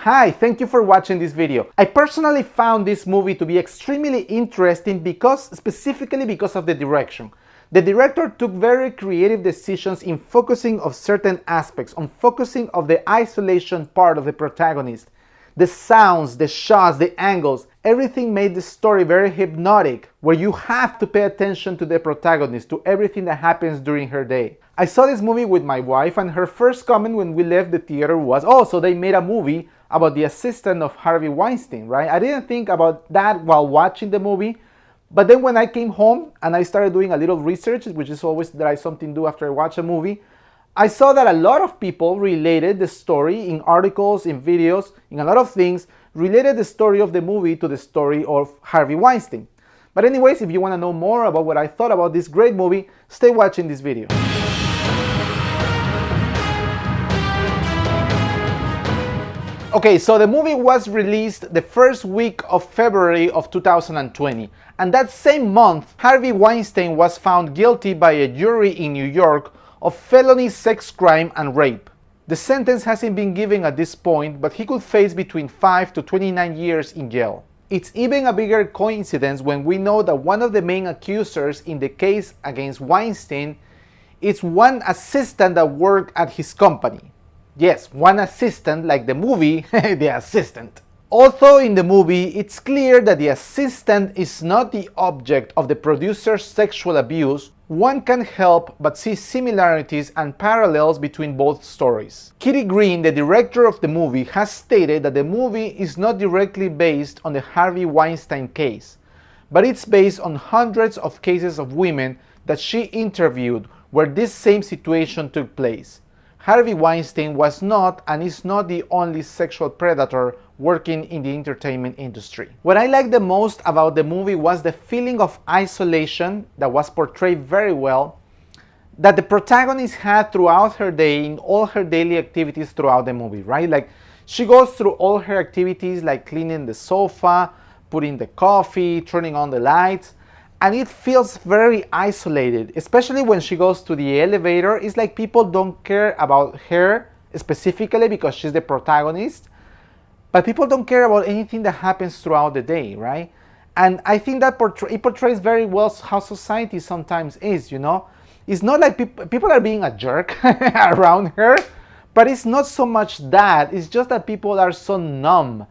Hi, thank you for watching this video. I personally found this movie to be extremely interesting specifically because of the direction. The director took very creative decisions in focusing on certain aspects, on focusing on the isolation part of the protagonist. The sounds, the shots, the angles, everything made the story very hypnotic, where you have to pay attention to the protagonist, to everything that happens during her day. I saw this movie with my wife, and her first comment when we left the theater was, oh, so they made a movie about the assistant of Harvey Weinstein, right? I didn't think about that while watching the movie, but then when I came home and I started doing a little research, which is always that I something to do after I watch a movie, I saw that a lot of people related the story in articles, in videos, in a lot of things, related the story of the movie to the story of Harvey Weinstein. But anyways, if you want to know more about what I thought about this great movie, stay watching this video. Okay, so the movie was released the first week of February of 2020. And that same month, Harvey Weinstein was found guilty by a jury in New York of felony sex crime and rape. The sentence hasn't been given at this point, but he could face between 5 to 29 years in jail. It's even a bigger coincidence when we know that one of the main accusers in the case against Weinstein is one assistant that worked at his company. Yes, one assistant, like the movie, The Assistant. Although in the movie, it's clear that the assistant is not the object of the producer's sexual abuse, one can help but see similarities and parallels between both stories. Kitty Green, the director of the movie, has stated that the movie is not directly based on the Harvey Weinstein case, but it's based on hundreds of cases of women that she interviewed where this same situation took place. Harvey Weinstein was not and is not the only sexual predator working in the entertainment industry. What I liked the most about the movie was the feeling of isolation that was portrayed very well, that the protagonist had throughout her day, in all her daily activities throughout the movie, right? Like, she goes through all her activities like cleaning the sofa, putting the coffee, turning on the lights, and it feels very isolated, especially when she goes to the elevator. It's like people don't care about her specifically because she's the protagonist, but people don't care about anything that happens throughout the day, right? And I think that it portrays very well how society sometimes is, you know? It's not like people are being a jerk around her, but it's not so much that. It's just that people are so numb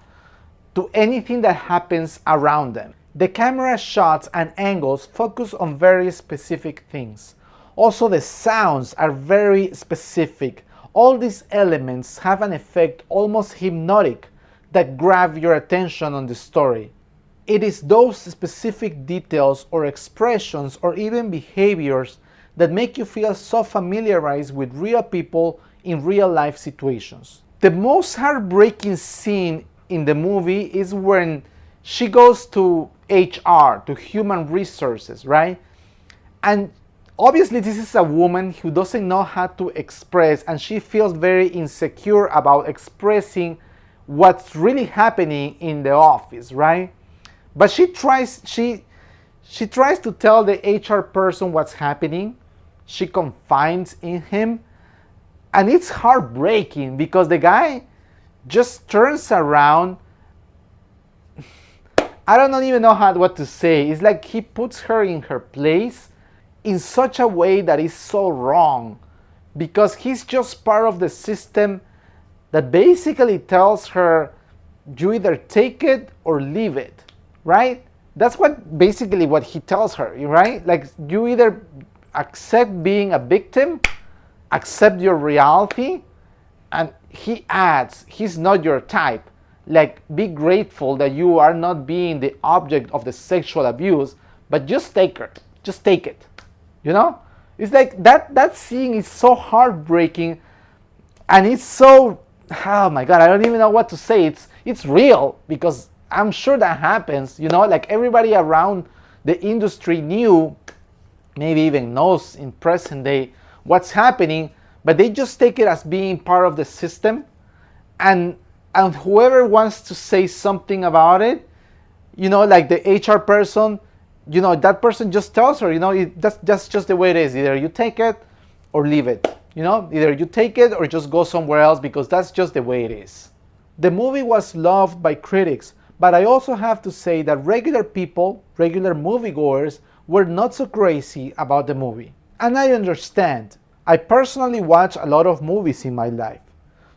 to anything that happens around them. The camera shots and angles focus on very specific things. Also, the sounds are very specific. All these elements have an effect almost hypnotic that grab your attention on the story. It is those specific details or expressions or even behaviors that make you feel so familiarized with real people in real life situations. The most heartbreaking scene in the movie is when she goes to HR, to human resources, right? And obviously this is a woman who doesn't know how to express, and she feels very insecure about expressing what's really happening in the office, right? But she tries to tell the HR person what's happening. She confides in him, and it's heartbreaking because the guy just turns around. I don't even know what to say. It's like he puts her in her place in such a way that is so wrong, because he's just part of the system that basically tells her, you either take it or leave it, right? That's basically what he tells her, right? Like, you either accept being a victim, accept your reality, and he adds, he's not your type. Like, be grateful that you are not being the object of the sexual abuse, but just take her. Just take it. You know? It's like that scene is so heartbreaking, and it's so, oh my God, I don't even know what to say. It's real, because I'm sure that happens, you know? Like, everybody around the industry knew, maybe even knows in present day what's happening, but they just take it as being part of the system, and whoever wants to say something about it, you know, like the HR person, you know, that person just tells her, you know, that's just the way it is. Either you take it or leave it. You know, either you take it or just go somewhere else, because that's just the way it is. The movie was loved by critics, but I also have to say that regular people, regular moviegoers, were not so crazy about the movie. And I understand. I personally watch a lot of movies in my life.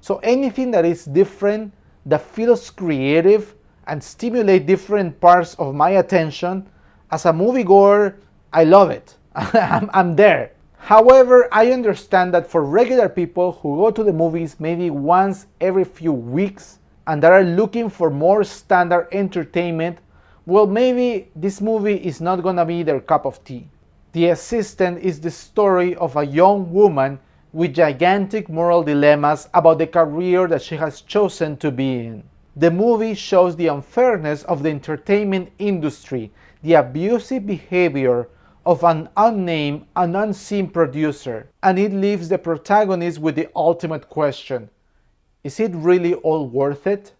So anything that is different, that feels creative, and stimulate different parts of my attention, as a moviegoer, I love it. I'm there. However, I understand that for regular people who go to the movies maybe once every few weeks and that are looking for more standard entertainment, well, maybe this movie is not gonna be their cup of tea. The Assistant is the story of a young woman with gigantic moral dilemmas about the career that she has chosen to be in. The movie shows the unfairness of the entertainment industry, the abusive behavior of an unnamed and unseen producer, and it leaves the protagonist with the ultimate question: is it really all worth it?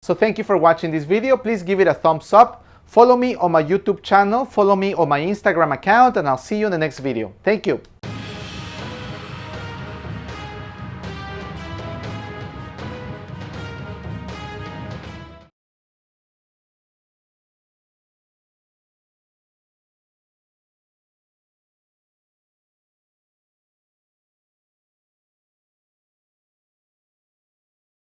So thank you for watching this video. Please give it a thumbs up. Follow me on my YouTube channel, follow me on my Instagram account, and I'll see you in the next video. Thank you.